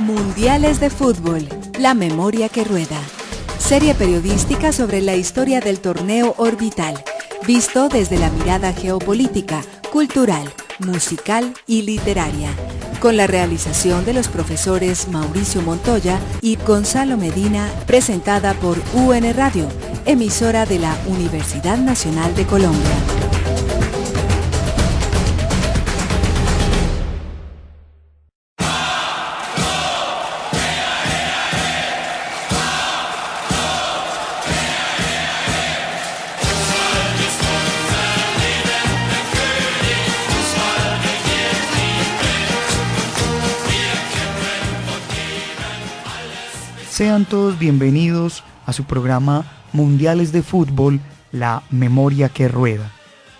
Mundiales de Fútbol, la memoria que rueda. Serie periodística sobre la historia del torneo orbital, visto desde la mirada geopolítica, cultural, musical y literaria, con la realización de los profesores Mauricio Montoya y Gonzalo Medina, presentada por UN Radio, emisora de la Universidad Nacional de Colombia. Sean todos bienvenidos a su programa Mundiales de Fútbol, la memoria que rueda.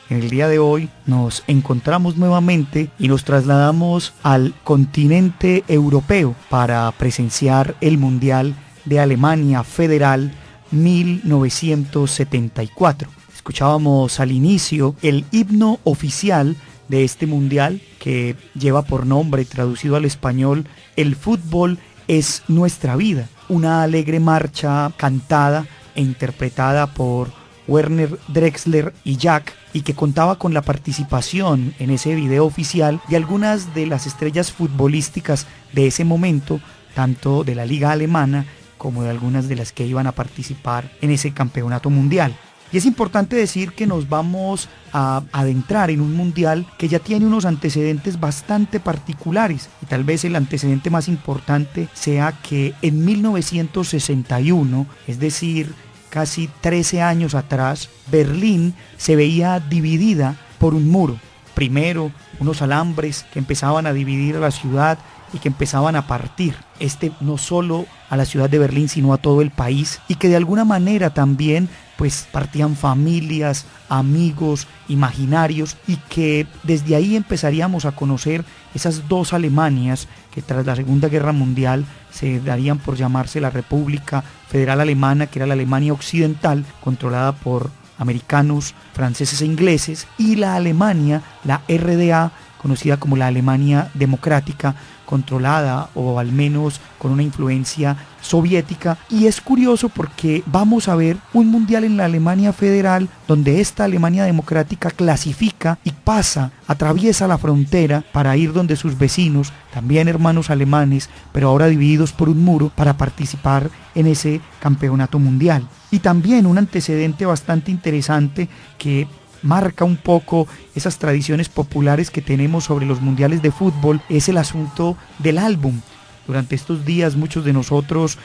En el día de hoy nos encontramos nuevamente y nos trasladamos al continente europeo para presenciar el Mundial de Alemania Federal 1974. Escuchábamos al inicio el himno oficial de este Mundial que lleva por nombre, traducido al español, El fútbol es nuestra vida. Una alegre marcha cantada e interpretada por Werner Drexler y Jack, y que contaba con la participación en ese video oficial de algunas de las estrellas futbolísticas de ese momento, tanto de la liga alemana como de algunas de las que iban a participar en ese campeonato mundial. Y es importante decir que nos vamos a adentrar en un mundial que ya tiene unos antecedentes bastante particulares, y tal vez el antecedente más importante sea que en 1961, es decir, casi 13 años atrás, Berlín se veía dividida por un muro. Primero, unos alambres que empezaban a dividir a la ciudad y que empezaban a partir, no solo a la ciudad de Berlín, sino a todo el país, y que de alguna manera también pues partían familias, amigos, imaginarios, y que desde ahí empezaríamos a conocer esas dos Alemanias que tras la Segunda Guerra Mundial se darían por llamarse la República Federal Alemana, que era la Alemania Occidental, controlada por americanos, franceses e ingleses, y la Alemania, la RDA, conocida como la Alemania Democrática, controlada o al menos con una influencia soviética. Y es curioso porque vamos a ver un mundial en la Alemania Federal donde esta Alemania Democrática clasifica y atraviesa la frontera para ir donde sus vecinos, también hermanos alemanes, pero ahora divididos por un muro, para participar en ese campeonato mundial. Y también un antecedente bastante interesante que marca un poco esas tradiciones populares que tenemos sobre los mundiales de fútbol es el asunto del álbum. Durante estos días muchos de nosotros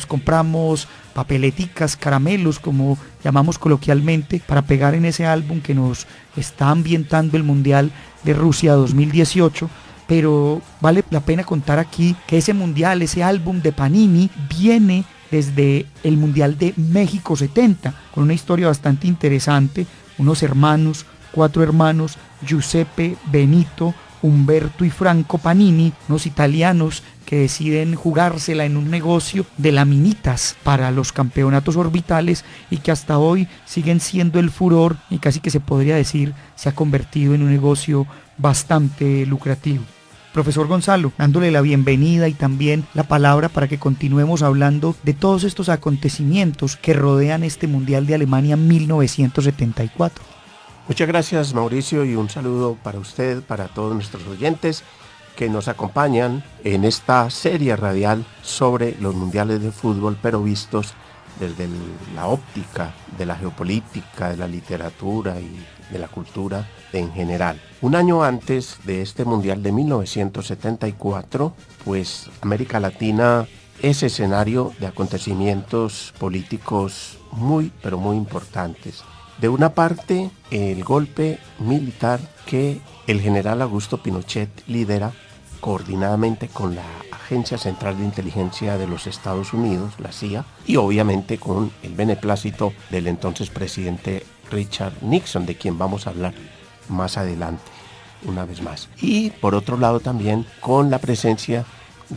compramos papeleticas, caramelos, como llamamos coloquialmente, para pegar en ese álbum que nos está ambientando el Mundial de Rusia 2018. Pero vale la pena contar aquí que ese mundial, ese álbum de Panini, viene desde el Mundial de México 70, con una historia bastante interesante. Unos hermanos, 4 hermanos, Giuseppe, Benito, Umberto y Franco Panini, unos italianos que deciden jugársela en un negocio de laminitas para los campeonatos orbitales, y que hasta hoy siguen siendo el furor, y casi que se podría decir se ha convertido en un negocio bastante lucrativo. Profesor Gonzalo, dándole la bienvenida y también la palabra para que continuemos hablando de todos estos acontecimientos que rodean este Mundial de Alemania 1974. Muchas gracias, Mauricio, y un saludo para usted, para todos nuestros oyentes que nos acompañan en esta serie radial sobre los mundiales de fútbol, pero vistos desde la óptica de la geopolítica, de la literatura y de la cultura en general. Un año antes de este Mundial de 1974, pues América Latina es escenario de acontecimientos políticos muy, pero muy importantes. De una parte, el golpe militar que el general Augusto Pinochet lidera coordinadamente con la Agencia Central de Inteligencia de los Estados Unidos, la CIA, y obviamente con el beneplácito del entonces presidente Richard Nixon, de quien vamos a hablar más adelante, una vez más. Y por otro lado también con la presencia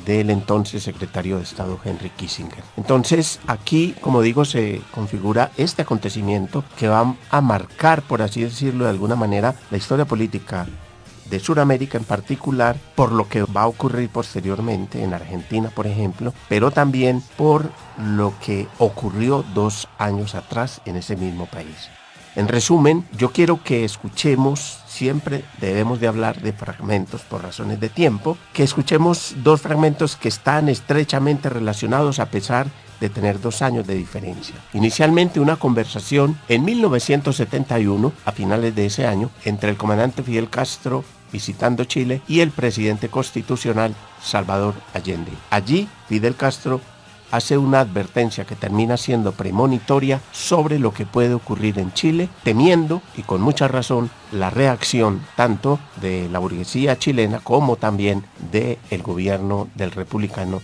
del entonces secretario de Estado Henry Kissinger. Entonces aquí, como digo, se configura este acontecimiento que va a marcar, por así decirlo de alguna manera, la historia política de Sudamérica en particular, por lo que va a ocurrir posteriormente en Argentina, por ejemplo, pero también por lo que ocurrió 2 años atrás en ese mismo país. En resumen, yo quiero que escuchemos, siempre debemos de hablar de fragmentos por razones de tiempo, que escuchemos 2 fragmentos que están estrechamente relacionados a pesar de tener 2 años de diferencia. Inicialmente una conversación en 1971, a finales de ese año, entre el comandante Fidel Castro visitando Chile y el presidente constitucional Salvador Allende. Allí Fidel Castro hace una advertencia que termina siendo premonitoria sobre lo que puede ocurrir en Chile, temiendo, y con mucha razón, la reacción tanto de la burguesía chilena como también del gobierno del republicano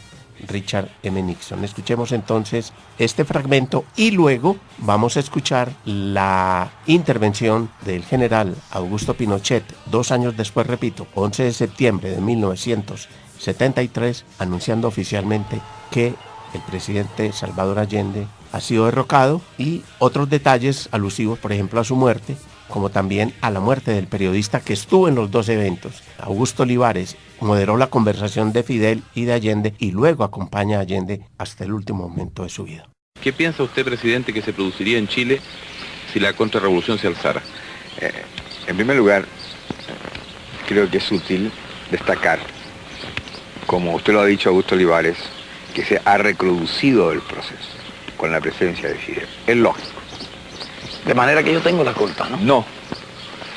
Richard M. Nixon. Escuchemos entonces este fragmento y luego vamos a escuchar la intervención del general Augusto Pinochet 2 años después, repito, 11 de septiembre de 1973, anunciando oficialmente que el presidente Salvador Allende ha sido derrocado, y otros detalles alusivos, por ejemplo, a su muerte, como también a la muerte del periodista que estuvo en los 2 eventos. Augusto Olivares moderó la conversación de Fidel y de Allende y luego acompaña a Allende hasta el último momento de su vida. ¿Qué piensa usted, presidente, que se produciría en Chile si la contrarrevolución se alzara? En primer lugar, creo que es útil destacar, como usted lo ha dicho, Augusto Olivares, que se ha reproducido el proceso con la presencia de Fidel. Es lógico. De manera que yo tengo la culpa, ¿no? No,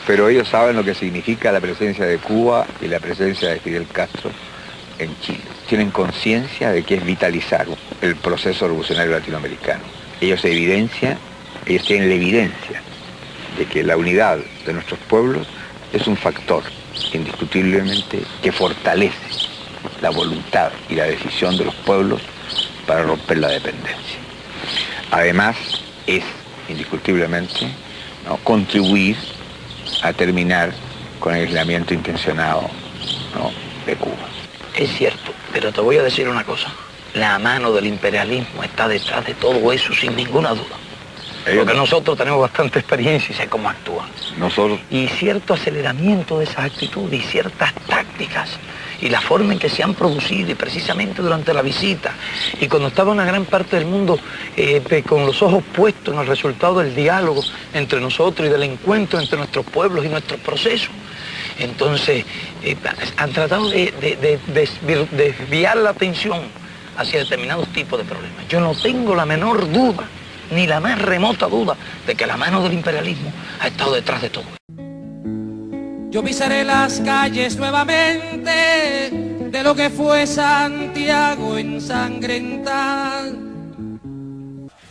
pero ellos saben lo que significa la presencia de Cuba y la presencia de Fidel Castro en Chile. Tienen conciencia de que es vitalizar el proceso revolucionario latinoamericano. Ellos tienen la evidencia de que la unidad de nuestros pueblos es un factor indiscutiblemente que fortalece la voluntad y la decisión de los pueblos para romper la dependencia. Además, es indiscutiblemente, ¿no?, contribuir a terminar con el aislamiento intencionado, ¿no?, de Cuba. Es cierto, pero te voy a decir una cosa. La mano del imperialismo está detrás de todo eso, sin ninguna duda. Porque nosotros tenemos bastante experiencia y sé cómo actúan. Y cierto aceleramiento de esas actitudes y ciertas tácticas y la forma en que se han producido, y precisamente durante la visita, y cuando estaba una gran parte del mundo con los ojos puestos en el resultado del diálogo entre nosotros y del encuentro entre nuestros pueblos y nuestros procesos. Entonces, han tratado de desviar la atención hacia determinados tipos de problemas. Yo no tengo la menor duda, ni la más remota duda, de que la mano del imperialismo ha estado detrás de todo. Yo pisaré las calles nuevamente de lo que fue Santiago ensangrentada.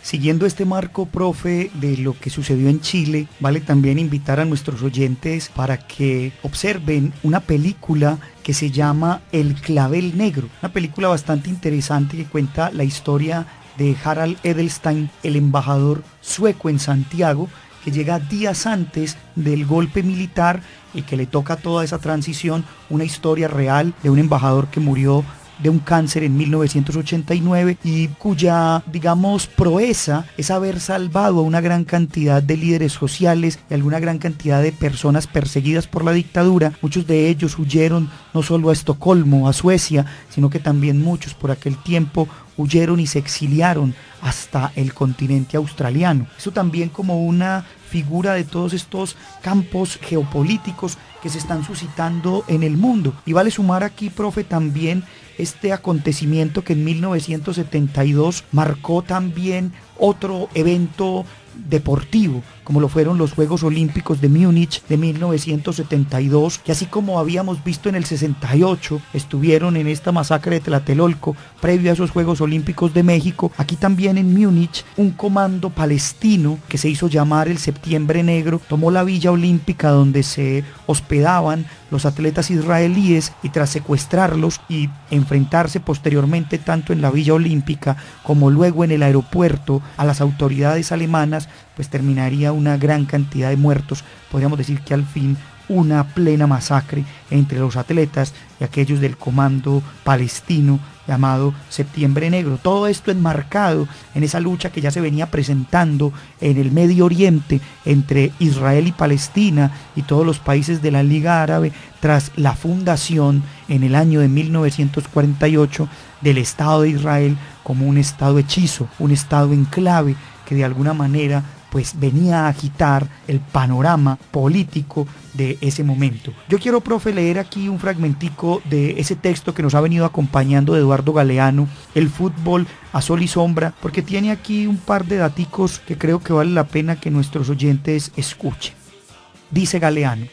Siguiendo este marco, profe, de lo que sucedió en Chile, vale también invitar a nuestros oyentes para que observen una película que se llama El Clavel Negro, una película bastante interesante que cuenta la historia de Harald Edelstein, el embajador sueco en Santiago, que llega días antes del golpe militar y que le toca toda esa transición, una historia real de un embajador que murió de un cáncer en 1989 y cuya, digamos, proeza es haber salvado a una gran cantidad de líderes sociales y alguna gran cantidad de personas perseguidas por la dictadura. Muchos de ellos huyeron no solo a Estocolmo, a Suecia, sino que también muchos por aquel tiempo huyeron y se exiliaron hasta el continente australiano. Eso también como una figura de todos estos campos geopolíticos que se están suscitando en el mundo. Y vale sumar aquí, profe, también este acontecimiento que en 1972 marcó también otro evento deportivo, como lo fueron los Juegos Olímpicos de Múnich de 1972, que así como habíamos visto en el 68, estuvieron en esta masacre de Tlatelolco, previo a esos Juegos Olímpicos de México. Aquí también en Múnich, un comando palestino que se hizo llamar el Septiembre Negro, tomó la Villa Olímpica donde se hospedaban los atletas israelíes y tras secuestrarlos y enfrentarse posteriormente tanto en la Villa Olímpica como luego en el aeropuerto a las autoridades alemanas, pues terminaría una gran cantidad de muertos. Podríamos decir que al fin una plena masacre entre los atletas y aquellos del comando palestino, llamado Septiembre Negro. Todo esto enmarcado en esa lucha que ya se venía presentando en el Medio Oriente entre Israel y Palestina y todos los países de la Liga Árabe tras la fundación en el año de 1948 del Estado de Israel como un Estado hechizo, un Estado enclave que de alguna manera pues venía a agitar el panorama político de ese momento. Yo quiero, profe, leer aquí un fragmentico de ese texto que nos ha venido acompañando de Eduardo Galeano, El fútbol a sol y sombra, porque tiene aquí un par de daticos que creo que vale la pena que nuestros oyentes escuchen. Dice Galeano: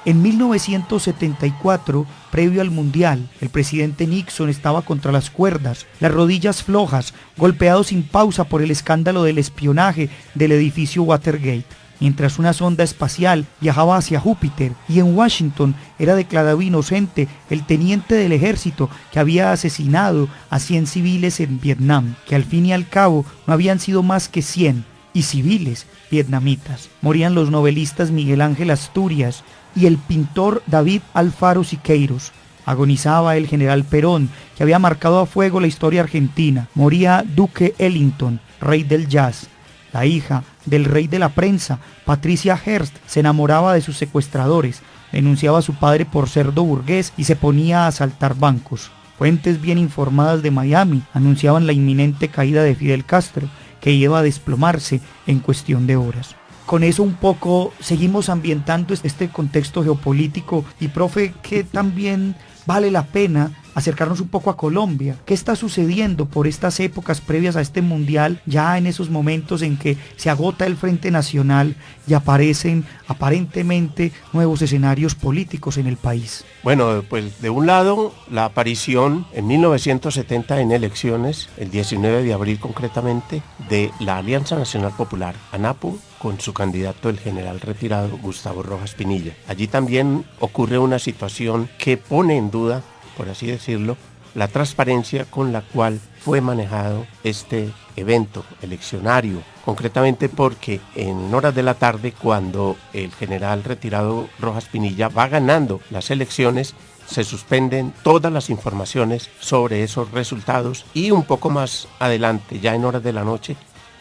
en 1974, previo al Mundial, el presidente Nixon estaba contra las cuerdas, las rodillas flojas, golpeado sin pausa por el escándalo del espionaje del edificio Watergate, mientras una sonda espacial viajaba hacia Júpiter, y en Washington era declarado inocente el teniente del ejército que había asesinado a 100 civiles en Vietnam, que al fin y al cabo no habían sido más que 100, y civiles vietnamitas. Morían los novelistas Miguel Ángel Asturias y el pintor David Alfaro Siqueiros. Agonizaba el general Perón, que había marcado a fuego la historia argentina. Moría Duke Ellington, rey del jazz. La hija del rey de la prensa, Patricia Hearst, se enamoraba de sus secuestradores, denunciaba a su padre por cerdo burgués y se ponía a asaltar bancos. Fuentes bien informadas de Miami anunciaban la inminente caída de Fidel Castro, que iba a desplomarse en cuestión de horas. Con eso un poco seguimos ambientando este contexto geopolítico y, profe, que también vale la pena acercarnos un poco a Colombia. ¿Qué está sucediendo por estas épocas previas a este mundial, ya en esos momentos en que se agota el Frente Nacional y aparecen aparentemente nuevos escenarios políticos en el país? Bueno, pues de un lado, la aparición en 1970 en elecciones, el 19 de abril concretamente, de la Alianza Nacional Popular, ANAPO, con su candidato el general retirado Gustavo Rojas Pinilla. Allí también ocurre una situación que pone en duda, por así decirlo, la transparencia con la cual fue manejado este evento eleccionario, concretamente porque en horas de la tarde, cuando el general retirado Rojas Pinilla va ganando las elecciones, se suspenden todas las informaciones sobre esos resultados y un poco más adelante, ya en horas de la noche,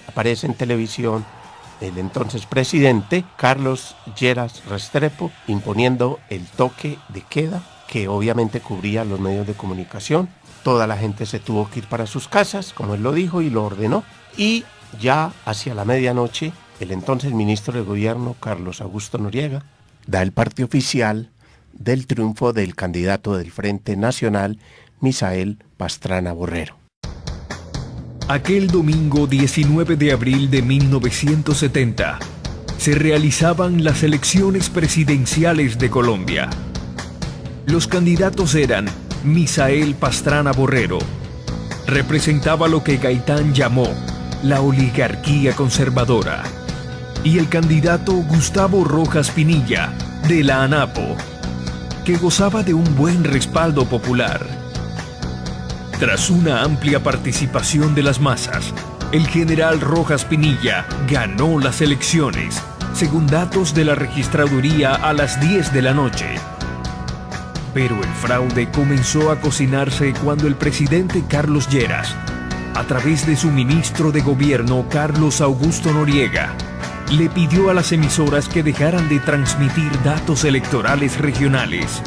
aparece en televisión el entonces presidente Carlos Lleras Restrepo imponiendo el toque de queda, que obviamente cubría los medios de comunicación. Toda la gente se tuvo que ir para sus casas, como él lo dijo y lo ordenó, y ya hacia la medianoche el entonces ministro de Gobierno Carlos Augusto Noriega da el parte oficial del triunfo del candidato del Frente Nacional, Misael Pastrana Borrero. Aquel domingo 19 de abril de 1970 se realizaban las elecciones presidenciales de Colombia. Los candidatos eran Misael Pastrana Borrero, representaba lo que Gaitán llamó la oligarquía conservadora, y el candidato Gustavo Rojas Pinilla, de la ANAPO, que gozaba de un buen respaldo popular. Tras una amplia participación de las masas, el general Rojas Pinilla ganó las elecciones, según datos de la registraduría a las 10 de la noche. Pero el fraude comenzó a cocinarse cuando el presidente Carlos Lleras, a través de su ministro de Gobierno Carlos Augusto Noriega, le pidió a las emisoras que dejaran de transmitir datos electorales regionales.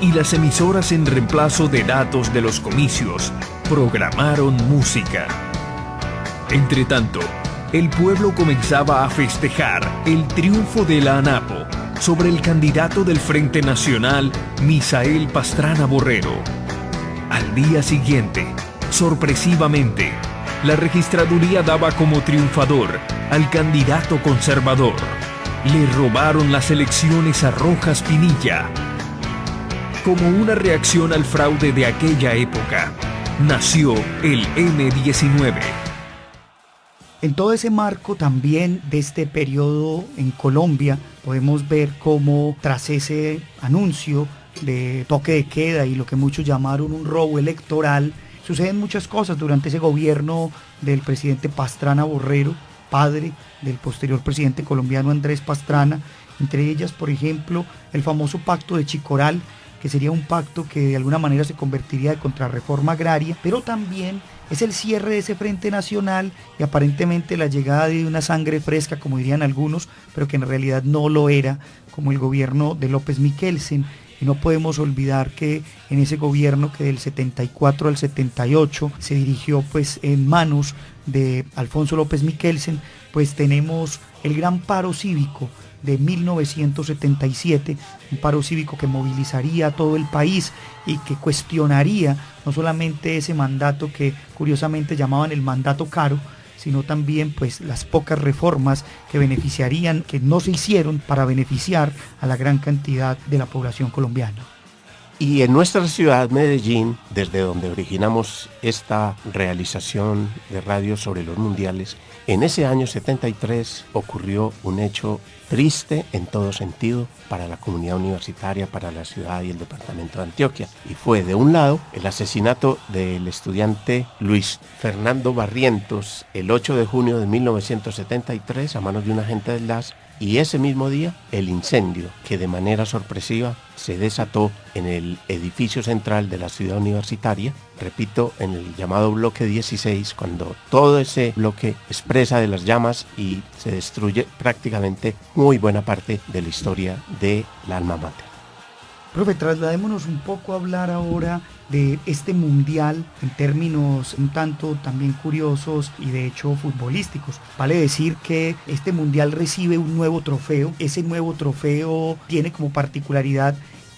Y las emisoras, en reemplazo de datos de los comicios, programaron música. Entretanto, el pueblo comenzaba a festejar el triunfo de la ANAPO sobre el candidato del Frente Nacional, Misael Pastrana Borrero. Al día siguiente, sorpresivamente, la registraduría daba como triunfador al candidato conservador. Le robaron las elecciones a Rojas Pinilla. Como una reacción al fraude de aquella época, nació el M-19. En todo ese marco también de este periodo en Colombia, podemos ver cómo tras ese anuncio de toque de queda y lo que muchos llamaron un robo electoral, suceden muchas cosas durante ese gobierno del presidente Pastrana Borrero, padre del posterior presidente colombiano Andrés Pastrana, entre ellas, por ejemplo, el famoso pacto de Chicoral, que sería un pacto que de alguna manera se convertiría de contrarreforma agraria, pero también es el cierre de ese Frente Nacional y aparentemente la llegada de una sangre fresca, como dirían algunos, pero que en realidad no lo era, como el gobierno de López Michelsen. Y no podemos olvidar que en ese gobierno que del 74 al 78 se dirigió pues en manos de Alfonso López Michelsen, pues tenemos el gran paro cívico de 1977, un paro cívico que movilizaría a todo el país y que cuestionaría no solamente ese mandato que curiosamente llamaban el mandato caro, sino también pues las pocas reformas que beneficiarían, que no se hicieron para beneficiar a la gran cantidad de la población colombiana. Y en nuestra ciudad, Medellín, desde donde originamos esta realización de radio sobre los mundiales, en ese año 73 ocurrió un hecho triste en todo sentido para la comunidad universitaria, para la ciudad y el departamento de Antioquia. Y fue, de un lado, el asesinato del estudiante Luis Fernando Barrientos el 8 de junio de 1973 a manos de un agente del DAS, y ese mismo día el incendio que de manera sorpresiva se desató en el edificio central de la ciudad universitaria, repito, en el llamado bloque 16, cuando todo ese bloque expresa de las llamas y se destruye prácticamente muy buena parte de la historia de la alma mater. Profe, trasladémonos un poco a hablar ahora de este mundial en términos un tanto también curiosos y de hecho futbolísticos. Vale decir que este mundial recibe un nuevo trofeo. Ese nuevo trofeo tiene como particularidad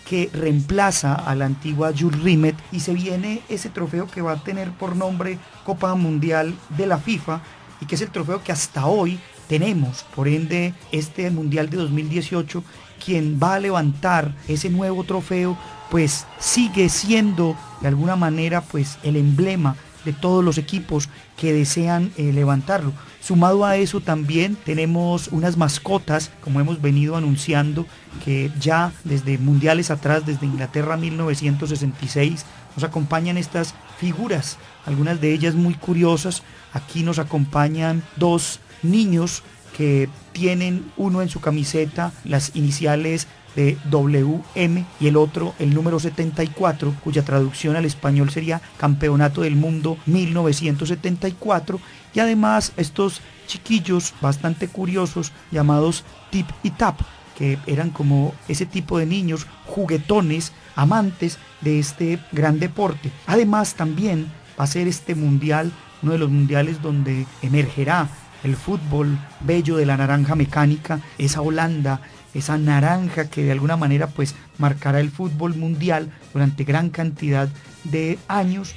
que reemplaza a la antigua Jules Rimet y se viene ese trofeo que va a tener por nombre Copa Mundial de la FIFA y que es el trofeo que hasta hoy tenemos. Por ende, este mundial de 2018, quien va a levantar ese nuevo trofeo, pues sigue siendo de alguna manera pues el emblema de todos los equipos que desean levantarlo. Sumado a eso también tenemos unas mascotas, como hemos venido anunciando, que ya desde mundiales atrás, desde Inglaterra 1966, nos acompañan estas figuras, algunas de ellas muy curiosas. Aquí nos acompañan dos niños que tienen uno en su camiseta las iniciales de WM y el otro el número 74, cuya traducción al español sería Campeonato del Mundo 1974, y además estos chiquillos bastante curiosos llamados Tip y Tap, que eran como ese tipo de niños juguetones, amantes de este gran deporte. Además también va a ser este mundial uno de los mundiales donde emergerá el fútbol bello de la naranja mecánica, esa Holanda, esa naranja que de alguna manera pues marcará el fútbol mundial durante gran cantidad de años.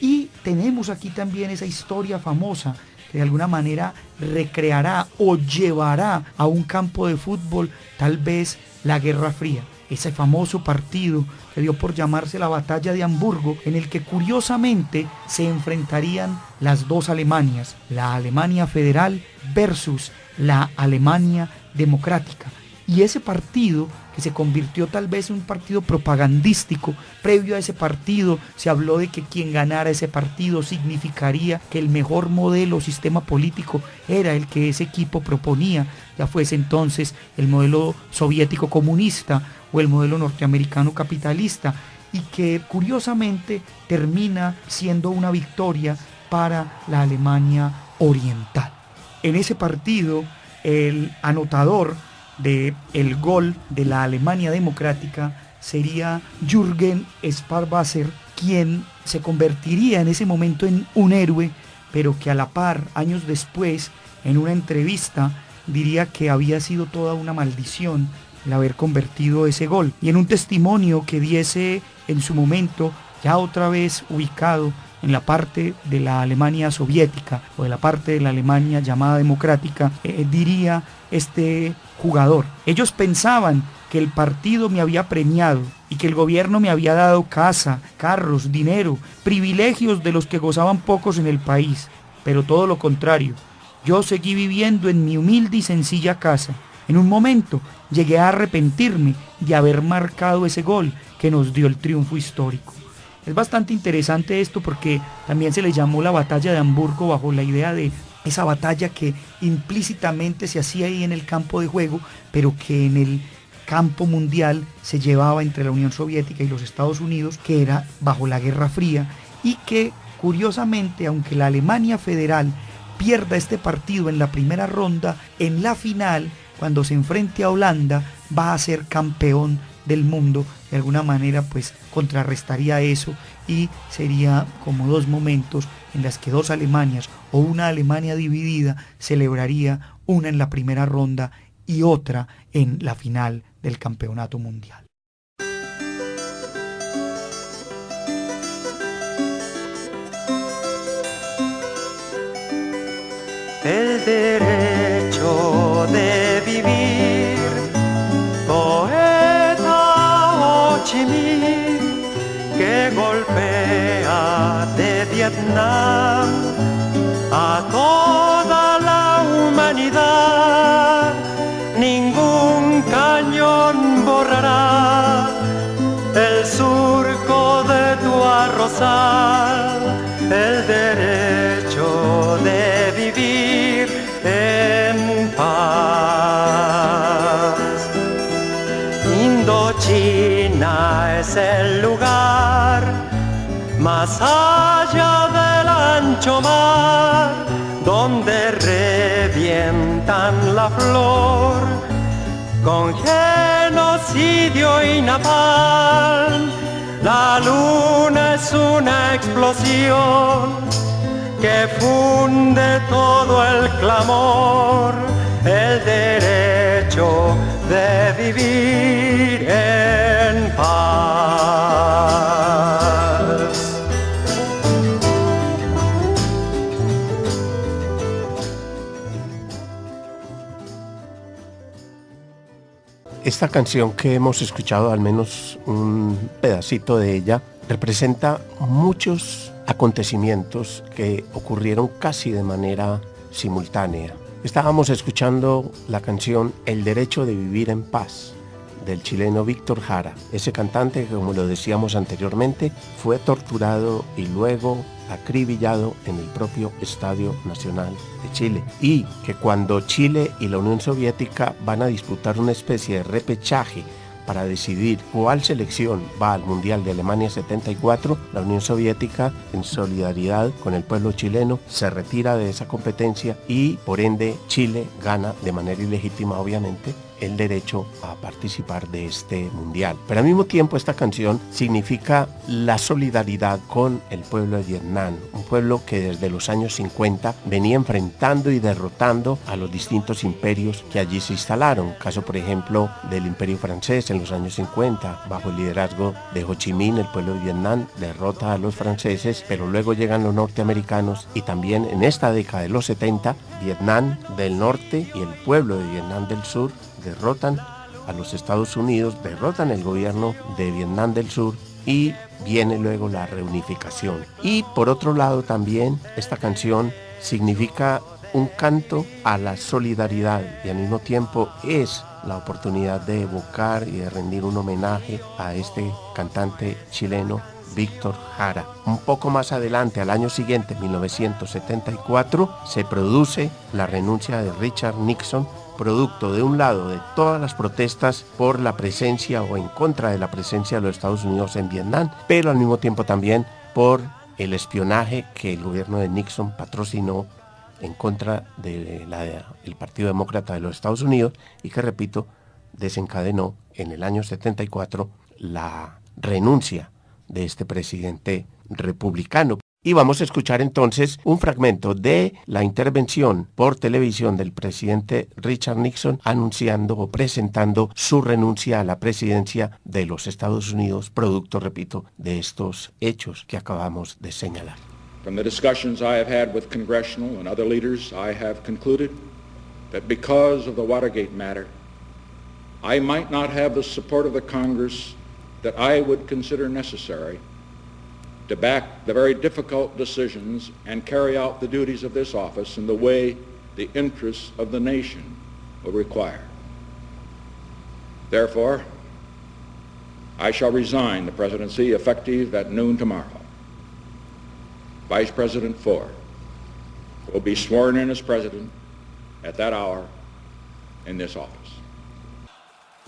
Y tenemos aquí también esa historia famosa que de alguna manera recreará o llevará a un campo de fútbol tal vez la Guerra Fría. Ese famoso partido que dio por llamarse la Batalla de Hamburgo, en el que curiosamente se enfrentarían las dos Alemanias, la Alemania federal versus la Alemania democrática. Y ese partido, que se convirtió tal vez en un partido propagandístico, previo a ese partido se habló de que quien ganara ese partido significaría que el mejor modelo o sistema político era el que ese equipo proponía, ya fuese entonces el modelo soviético comunista o el modelo norteamericano capitalista, y que curiosamente termina siendo una victoria para la Alemania oriental. En ese partido, el anotador del gol de la Alemania democrática sería Jürgen Sparwasser, quien se convertiría en ese momento en un héroe, pero que a la par, años después, en una entrevista, diría que había sido toda una maldición el haber convertido ese gol. Y en un testimonio que diese en su momento, ya otra vez ubicado en la parte de la Alemania soviética o de la parte de la Alemania llamada democrática, diría este jugador: ellos pensaban que el partido me había premiado y que el gobierno me había dado casa, carros, dinero, privilegios de los que gozaban pocos en el país, pero todo lo contrario. Yo seguí viviendo en mi humilde y sencilla casa. En un momento llegué a arrepentirme de haber marcado ese gol que nos dio el triunfo histórico. Es bastante interesante esto porque también se le llamó la Batalla de Hamburgo bajo la idea de esa batalla que implícitamente se hacía ahí en el campo de juego, pero que en el campo mundial se llevaba entre la Unión Soviética y los Estados Unidos, que era bajo la Guerra Fría, y que curiosamente, aunque la Alemania federal pierda este partido en la primera ronda, en la final, cuando se enfrente a Holanda, va a ser campeón del mundo. De alguna manera pues contrarrestaría eso y sería como dos momentos en las que dos Alemanias o una Alemania dividida celebraría, una en la primera ronda y otra en la final del campeonato mundial. El derecho de vivir, poeta Ho Chi Minh, que golpea de Vietnam a toda la humanidad. Ningún cañón borrará el surco de tu arrozal, el derecho de vivir en paz. Indochina es el lugar más allá del ancho mar, donde revientan la flor con genocidio y napalm. La luna es una explosión que funde todo el clamor, el derecho de vivir en paz. Esta canción que hemos escuchado, al menos un pedacito de ella, representa muchos acontecimientos que ocurrieron casi de manera simultánea. Estábamos escuchando la canción El derecho de vivir en paz, del chileno Víctor Jara, ese cantante que, como lo decíamos anteriormente, fue torturado y luego acribillado en el propio Estadio Nacional de Chile, y que cuando Chile y la Unión Soviética van a disputar una especie de repechaje para decidir cuál selección va al Mundial de Alemania 74, la Unión Soviética, en solidaridad con el pueblo chileno, se retira de esa competencia y por ende Chile gana de manera ilegítima, obviamente, el derecho a participar de este mundial. Pero al mismo tiempo esta canción significa la solidaridad con el pueblo de Vietnam, un pueblo que desde los años 50 venía enfrentando y derrotando a los distintos imperios que allí se instalaron. Caso por ejemplo del imperio francés en los años 50, bajo el liderazgo de Ho Chi Minh, el pueblo de Vietnam derrota a los franceses, pero luego llegan los norteamericanos y también en esta década de los 70, Vietnam del norte y el pueblo de Vietnam del sur derrotan a los Estados Unidos, derrotan el gobierno de Vietnam del Sur y viene luego la reunificación. Y por otro lado también esta canción significa un canto a la solidaridad y al mismo tiempo es la oportunidad de evocar y de rendir un homenaje a este cantante chileno Víctor Jara. Un poco más adelante, al año siguiente, 1974, se produce la renuncia de Richard Nixon, producto de un lado de todas las protestas por la presencia o en contra de la presencia de los Estados Unidos en Vietnam, pero al mismo tiempo también por el espionaje que el gobierno de Nixon patrocinó en contra del Partido Demócrata de los Estados Unidos y que, repito, desencadenó en el año 74 la renuncia de este presidente republicano. Y vamos a escuchar entonces un fragmento de la intervención por televisión del presidente Richard Nixon anunciando o presentando su renuncia a la presidencia de los Estados Unidos, producto, repito, de estos hechos que acabamos de señalar. From the discussions I have had with congressional and other leaders, I have concluded that because of the Watergate matter, I might not have the support of the Congress that I would consider necessary to back the very difficult decisions and carry out the duties of this office in the way the interests of the nation will require. Therefore, I shall resign the presidency effective at noon tomorrow. Vice President Ford will be sworn in as president at that hour in this office.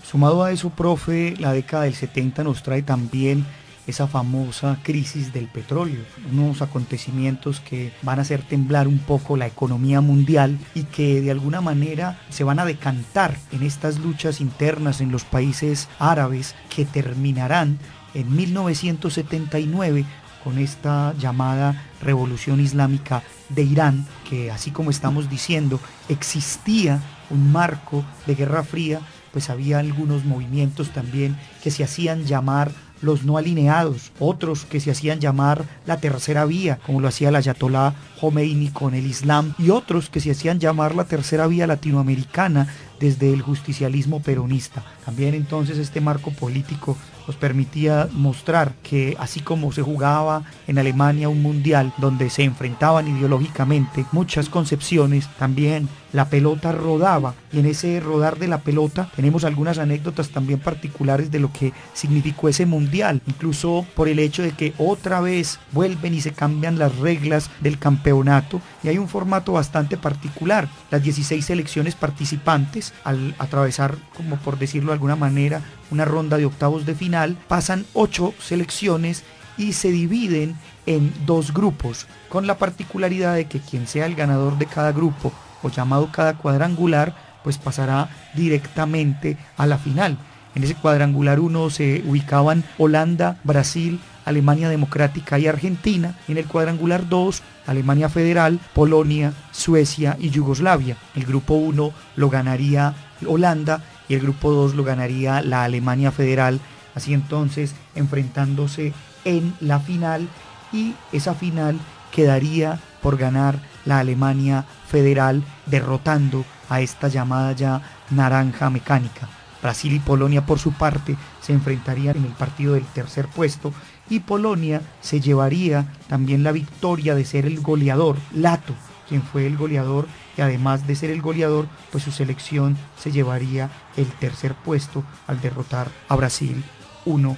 Sumado a eso, profe, la década del 70 nos trae también esa famosa crisis del petróleo, unos acontecimientos que van a hacer temblar un poco la economía mundial y que de alguna manera se van a decantar en estas luchas internas en los países árabes que terminarán en 1979 con esta llamada Revolución Islámica de Irán, que así como estamos diciendo, existía un marco de Guerra Fría, pues había algunos movimientos también que se hacían llamar los no alineados, otros que se hacían llamar la tercera vía, como lo hacía el ayatolá Jomeini con el Islam, y otros que se hacían llamar la tercera vía latinoamericana desde el justicialismo peronista. También entonces este marco político nos permitía mostrar que así como se jugaba en Alemania un mundial donde se enfrentaban ideológicamente muchas concepciones, también la pelota rodaba, y en ese rodar de la pelota tenemos algunas anécdotas también particulares de lo que significó ese mundial, incluso por el hecho de que otra vez vuelven y se cambian las reglas del campeonato y hay un formato bastante particular. Las 16 selecciones participantes, al atravesar, como por decirlo de alguna manera, una ronda de octavos de final, pasan 8 selecciones y se dividen en 2 grupos, con la particularidad de que quien sea el ganador de cada grupo, o llamado cada cuadrangular, pues pasará directamente a la final. En ese cuadrangular 1 se ubicaban Holanda, Brasil, Alemania Democrática y Argentina. En el cuadrangular 2, Alemania Federal, Polonia, Suecia y Yugoslavia. El grupo 1 lo ganaría Holanda y el grupo 2 lo ganaría la Alemania Federal, así entonces enfrentándose en la final, y esa final quedaría por ganar la Alemania Federal, derrotando a esta llamada ya naranja mecánica. Brasil y Polonia por su parte se enfrentarían en el partido del tercer puesto, y Polonia se llevaría también la victoria de ser el goleador, Lato, quien fue el goleador, y además de ser el goleador, pues su selección se llevaría el tercer puesto al derrotar a Brasil 1-0.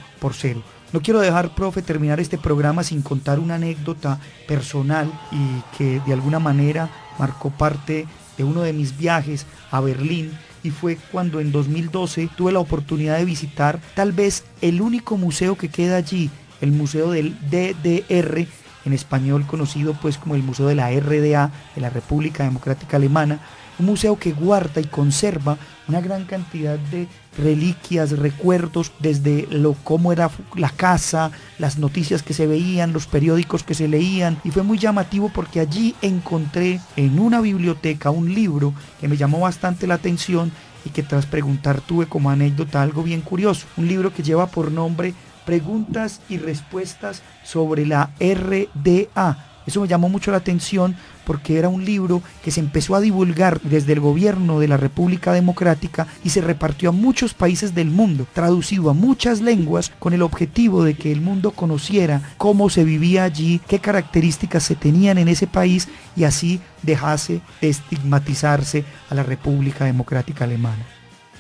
No quiero dejar, profe, terminar este programa sin contar una anécdota personal y que de alguna manera marcó parte de uno de mis viajes a Berlín, y fue cuando en 2012 tuve la oportunidad de visitar tal vez el único museo que queda allí, el Museo del DDR, en español conocido pues como el Museo de la RDA, de la República Democrática Alemana, un museo que guarda y conserva una gran cantidad de reliquias, recuerdos, desde cómo era la casa, las noticias que se veían, los periódicos que se leían, y fue muy llamativo porque allí encontré en una biblioteca un libro que me llamó bastante la atención y que tras preguntar tuve como anécdota algo bien curioso, un libro que lleva por nombre Preguntas y respuestas sobre la RDA. Eso me llamó mucho la atención porque era un libro que se empezó a divulgar desde el gobierno de la República Democrática y se repartió a muchos países del mundo, traducido a muchas lenguas con el objetivo de que el mundo conociera cómo se vivía allí, qué características se tenían en ese país y así dejase de estigmatizarse a la República Democrática Alemana.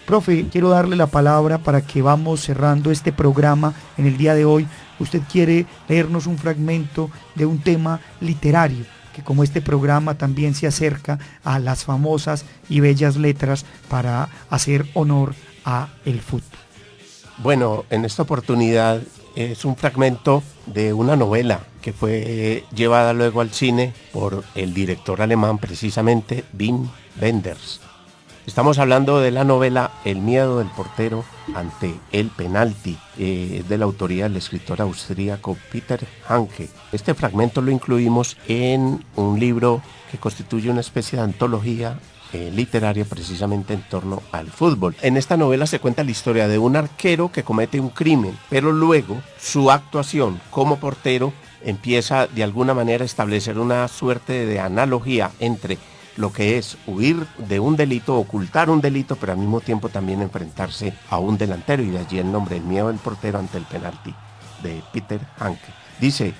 Profe, quiero darle la palabra para que vamos cerrando este programa en el día de hoy. Usted quiere leernos un fragmento de un tema literario, que como este programa también se acerca a las famosas y bellas letras para hacer honor a el fútbol. Bueno, en esta oportunidad es un fragmento de una novela que fue llevada luego al cine por el director alemán, precisamente Wim Wenders. Estamos hablando de la novela El miedo del portero ante el penalti, de la autoría del escritor austríaco Peter Hanke. Este fragmento lo incluimos en un libro que constituye una especie de antología literaria precisamente en torno al fútbol. En esta novela se cuenta la historia de un arquero que comete un crimen, pero luego su actuación como portero empieza de alguna manera a establecer una suerte de analogía entre lo que es huir de un delito, ocultar un delito, pero al mismo tiempo también enfrentarse a un delantero, y de allí el nombre El miedo del portero ante el penalti, de Peter Hanke. Dice: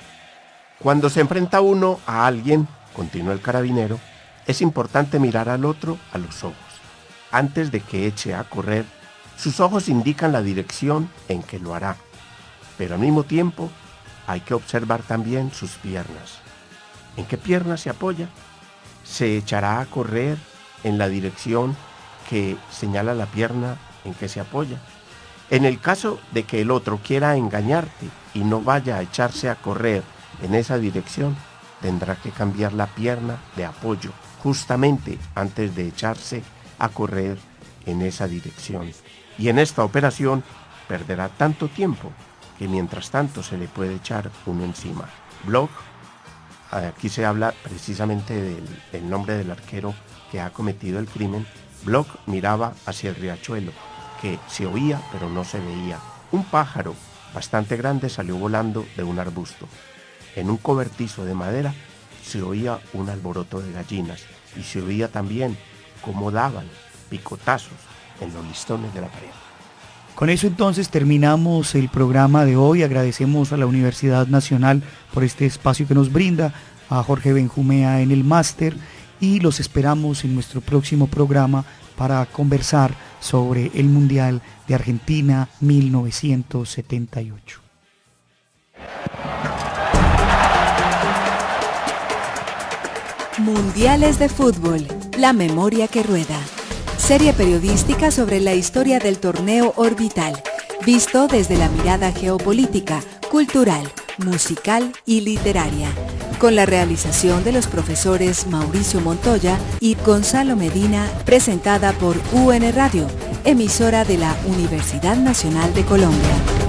cuando se enfrenta uno a alguien, continúa el carabinero, es importante mirar al otro a los ojos. Antes de que eche a correr, sus ojos indican la dirección en que lo hará, pero al mismo tiempo hay que observar también sus piernas. ¿En qué piernas se apoya? Se echará a correr en la dirección que señala la pierna en que se apoya. En el caso de que el otro quiera engañarte y no vaya a echarse a correr en esa dirección, tendrá que cambiar la pierna de apoyo justamente antes de echarse a correr en esa dirección. Y en esta operación perderá tanto tiempo que mientras tanto se le puede echar uno encima. Bloch, aquí se habla precisamente del nombre del arquero que ha cometido el crimen. Bloch miraba hacia el riachuelo, que se oía pero no se veía. Un pájaro bastante grande salió volando de un arbusto. En un cobertizo de madera se oía un alboroto de gallinas y se oía también cómo daban picotazos en los listones de la pared. Con eso entonces terminamos el programa de hoy. Agradecemos a la Universidad Nacional por este espacio que nos brinda, a Jorge Benjumea en el máster, y los esperamos en nuestro próximo programa para conversar sobre el Mundial de Argentina 1978. Mundiales de Fútbol, la memoria que rueda. Serie periodística sobre la historia del torneo orbital, visto desde la mirada geopolítica, cultural, musical y literaria, con la realización de los profesores Mauricio Montoya y Gonzalo Medina, presentada por UN Radio, emisora de la Universidad Nacional de Colombia.